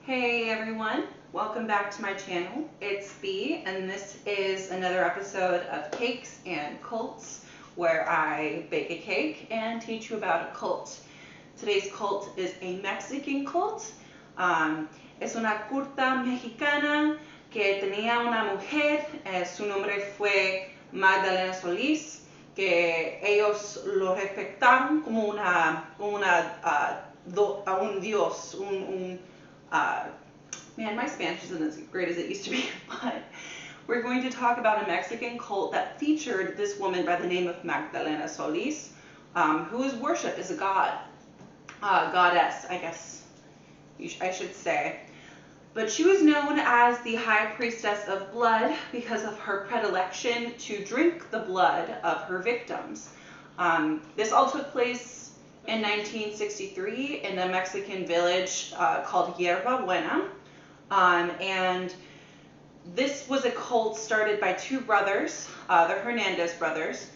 Hey everyone, welcome back to my channel. It's Bee, and this is another episode of Cakes and Cults, where I bake a cake and teach you about a cult. Today's cult is a Mexican cult. Es una curta mexicana que tenía una mujer, su nombre fue Magdalena Solis, que ellos lo respetaron como a un dios, man, my Spanish isn't as great as it used to be, but we're going to talk about a Mexican cult that featured this woman by the name of Magdalena Solis, who is worshipped as a goddess, I guess I should say. But she was known as the High Priestess of Blood because of her predilection to drink the blood of her victims. This all took place in 1963 in a Mexican village called Yerba Buena. And this was a cult started by two brothers, the Hernandez brothers,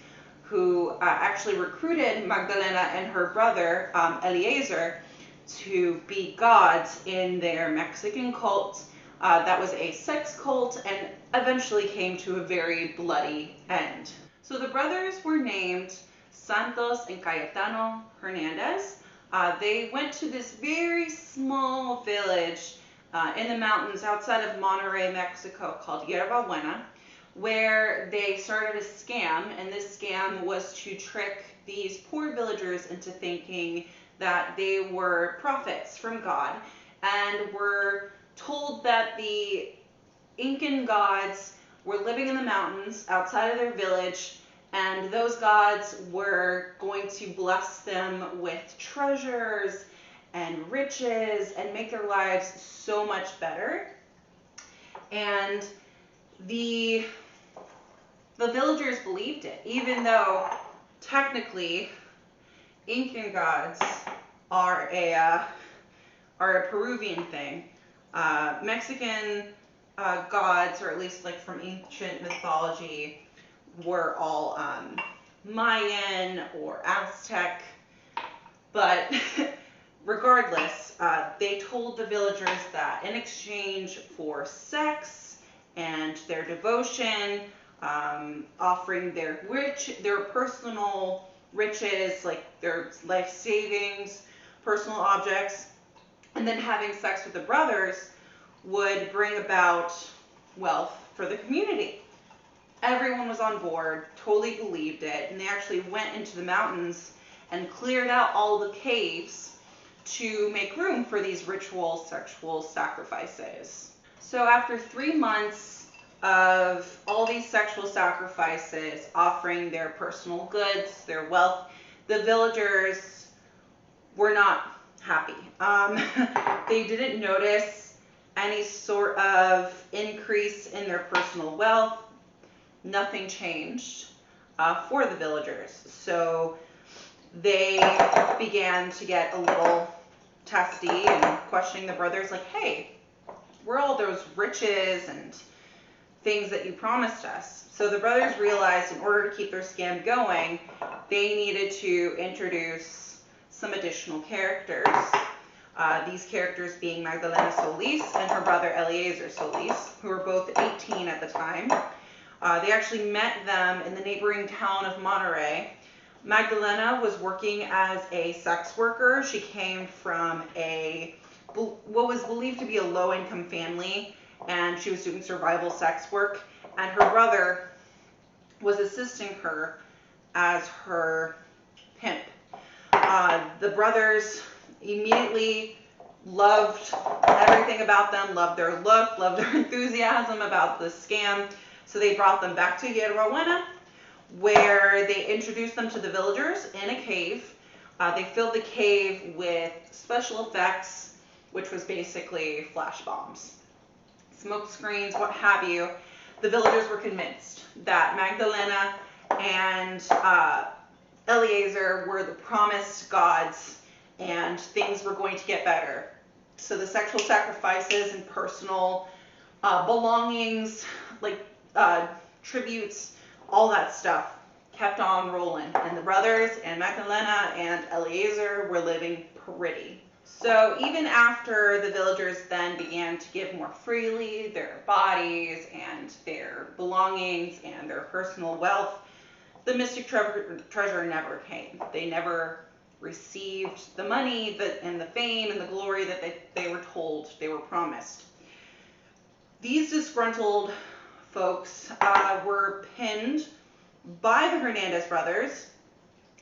who actually recruited Magdalena and her brother, Eliezer, to be gods in their Mexican cult. That was a sex cult and eventually came to a very bloody end. So the brothers were named Santos and Cayetano Hernandez. They went to this very small village in the mountains outside of Monterrey, Mexico, called Yerba Buena, where they started a scam, and this scam was to trick these poor villagers into thinking that they were prophets from God, and were told that the Incan gods were living in the mountains outside of their village, and those gods were going to bless them with treasures and riches and make their lives so much better. And the villagers believed it, even though technically Incan gods are a Peruvian thing. Mexican gods, or at least like from ancient mythology, were all Mayan or Aztec, but regardless, they told the villagers that in exchange for sex and their devotion, offering their personal riches, like their life savings, personal objects, and then having sex with the brothers would bring about wealth for the community. Everyone was on board, totally believed it, and they actually went into the mountains and cleared out all the caves to make room for these ritual sexual sacrifices. So after 3 months of all these sexual sacrifices, offering their personal goods, their wealth, the villagers were not happy. They didn't notice any sort of increase in their personal wealth. Nothing changed for the villagers. So they began to get a little testy and questioning the brothers, like, hey, where are all those riches and things that you promised us? So the brothers realized in order to keep their scam going, they needed to introduce some additional characters. These characters being Magdalena Solis and her brother Eliezer Solis, who were both 18 at the time. They actually met them in the neighboring town of Monterrey. Magdalena was working as a sex worker. She came from what was believed to be a low-income family, and she was doing survival sex work, and her brother was assisting her as her pimp. The brothers immediately loved everything about them, loved their look, loved their enthusiasm about the scam, so they brought them back to Yerba Buena, where they introduced them to the villagers in a cave. They filled the cave with special effects, which was basically flash bombs, smoke screens, what have you. The villagers were convinced that Magdalena and Eliezer were the promised gods and things were going to get better. So the sexual sacrifices and personal belongings, like tributes, all that stuff kept on rolling, and the brothers and Magdalena and Eliezer were living pretty So even after the villagers then began to give more freely their bodies and their belongings and their personal wealth, the mystic treasure never came. They never received the money and the fame and the glory that they were told they were promised. These disgruntled folks were pinned by the Hernandez brothers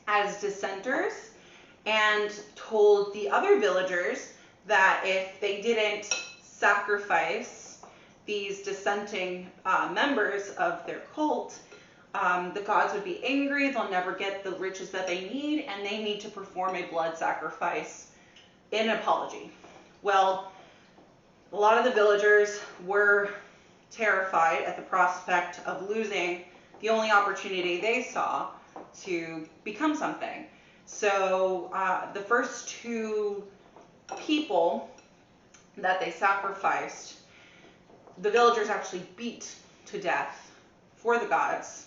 as dissenters and told the other villagers that if they didn't sacrifice these dissenting members of their cult, the gods would be angry, they'll never get the riches that they need, and they need to perform a blood sacrifice in apology. Well, a lot of the villagers were terrified at the prospect of losing the only opportunity they saw to become something. So the first two people that they sacrificed, the villagers actually beat to death for the gods.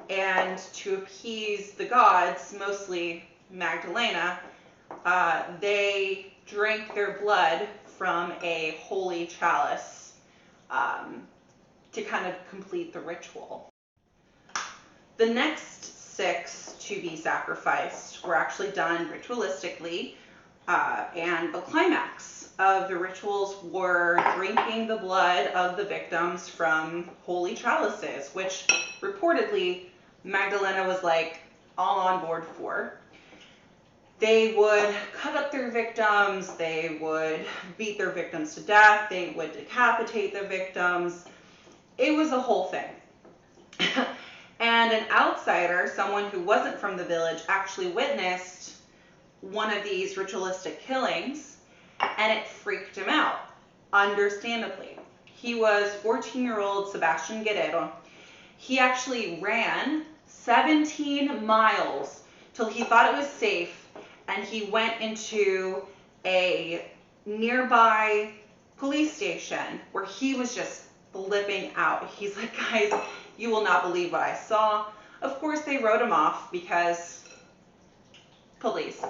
And to appease the gods, mostly Magdalena, they drank their blood from a holy chalice to kind of complete the ritual. The next 6 to be sacrificed were actually done ritualistically, and the climax of the rituals were drinking the blood of the victims from holy chalices, which reportedly Magdalena was like all on board for. They would cut up their victims, they would beat their victims to death, they would decapitate their victims. It was a whole thing. And an outsider, someone who wasn't from the village, actually witnessed one of these ritualistic killings, and it freaked him out, understandably. He was 14-year-old Sebastian Guerrero. He actually ran 17 miles till he thought it was safe, and he went into a nearby police station where he was just flipping out. He's like, guys, you will not believe what I saw. Of course, they wrote him off because police.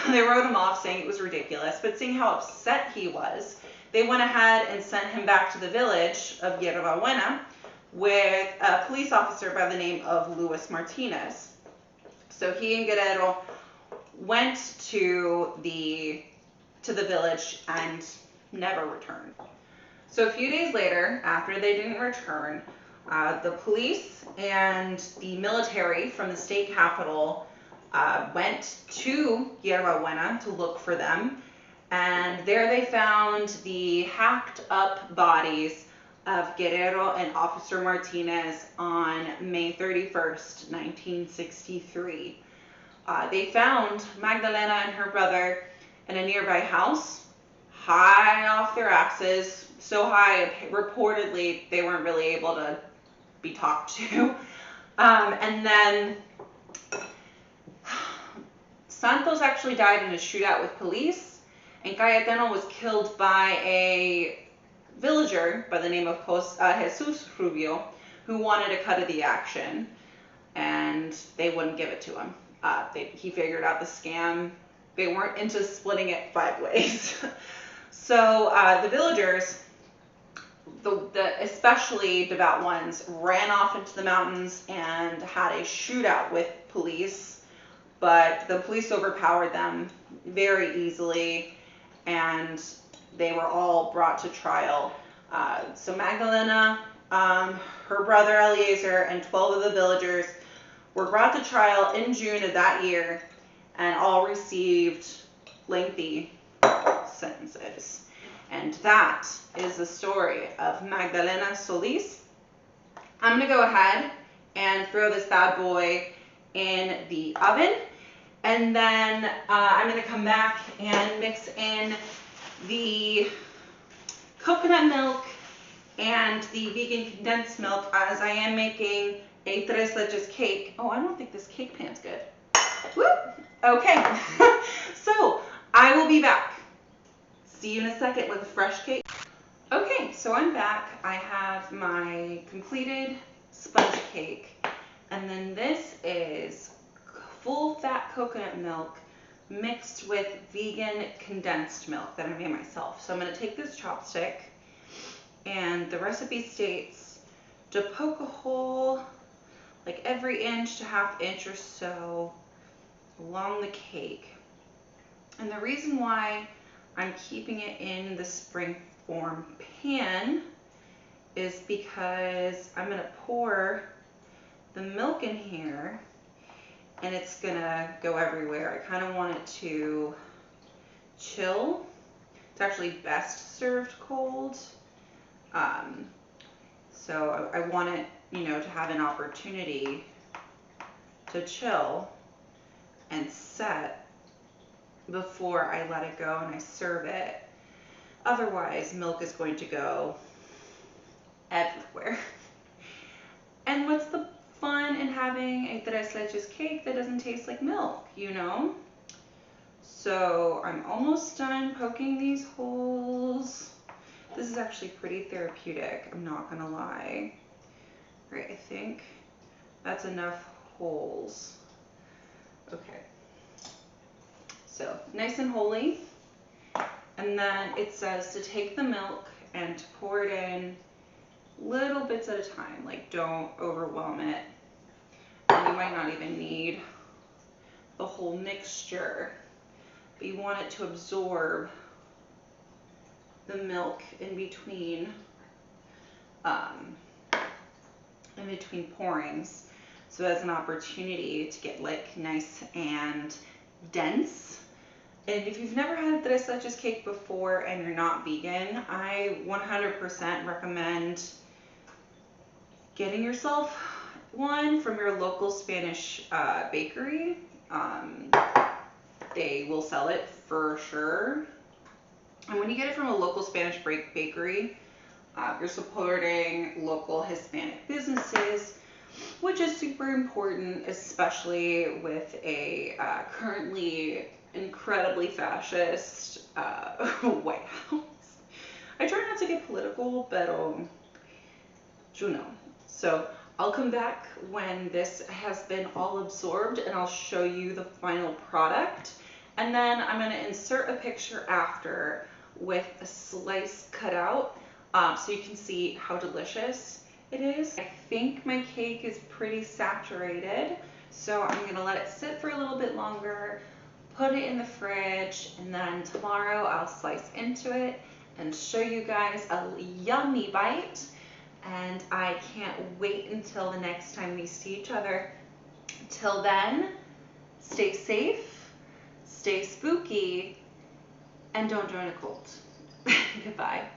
They wrote him off saying it was ridiculous, but seeing how upset he was, they went ahead and sent him back to the village of Yerba Buena with a police officer by the name of Luis Martinez. So he and Guerrero went to the village and never returned. So a few days later, after they didn't return, the police and the military from the state capital went to Yerba Buena to look for them, and there they found the hacked up bodies of Guerrero and Officer Martinez on May 31st, 1963. They found Magdalena and her brother in a nearby house, high off their asses, so high reportedly they weren't really able to be talked to. And then Santos actually died in a shootout with police, and Cayetano was killed by a villager by the name of Jesus Rubio, who wanted a cut of the action, and they wouldn't give it to him. He figured out the scam. They weren't into splitting it 5 ways. So the villagers, the especially devout ones, ran off into the mountains and had a shootout with police, but the police overpowered them very easily, and they were all brought to trial. So Magdalena, her brother Eliezer, and 12 of the villagers were brought to trial in June of that year, and all received lengthy sentences. And that is the story of Magdalena Solis. I'm going to go ahead and throw this bad boy in the oven, and then I'm going to come back and mix in the coconut milk and the vegan condensed milk, as I am making a Tres Leches cake. Oh, I don't think this cake pan's good. Whoop. Okay. So I will be back. See you in a second with a fresh cake. Okay, so I'm back. I have my completed sponge cake, and then this is full fat coconut milk mixed with vegan condensed milk that I made myself. So I'm going to take this chopstick, and the recipe states to poke a hole like every inch to half inch or so along the cake. And the reason why I'm keeping it in the springform pan is because I'm going to pour the milk in here and it's going to go everywhere. I kind of want it to chill. It's actually best served cold. So I want it, to have an opportunity to chill and set before I let it go and I serve it. Otherwise, milk is going to go everywhere. And what's the fun in having a Tres Leches cake that doesn't taste like milk, So I'm almost done poking these holes. This is actually pretty therapeutic, I'm not gonna lie. Right, I think that's enough holes. Okay. So nice and holy. And then it says to take the milk and to pour it in little bits at a time. Like, don't overwhelm it. And you might not even need the whole mixture, but you want it to absorb the milk in between pourings, so it has an opportunity to get like nice and dense. And if you've never had Tres Leches cake before and you're not vegan, I 100% recommend getting yourself one from your local Spanish bakery. They will sell it for sure. And when you get it from a local Spanish bakery, you're supporting local Hispanic businesses, which is super important, especially with a currently incredibly fascist White House. I try not to get political, but So I'll come back when this has been all absorbed and I'll show you the final product. And then I'm going to insert a picture after with a slice cut out so you can see how delicious it is. I think my cake is pretty saturated, so I'm going to let it sit for a little bit longer, put it in the fridge, and then tomorrow I'll slice into it and show you guys a yummy bite. And I can't wait until the next time we see each other. Till then, stay safe, stay spooky, and don't join a cult. Goodbye.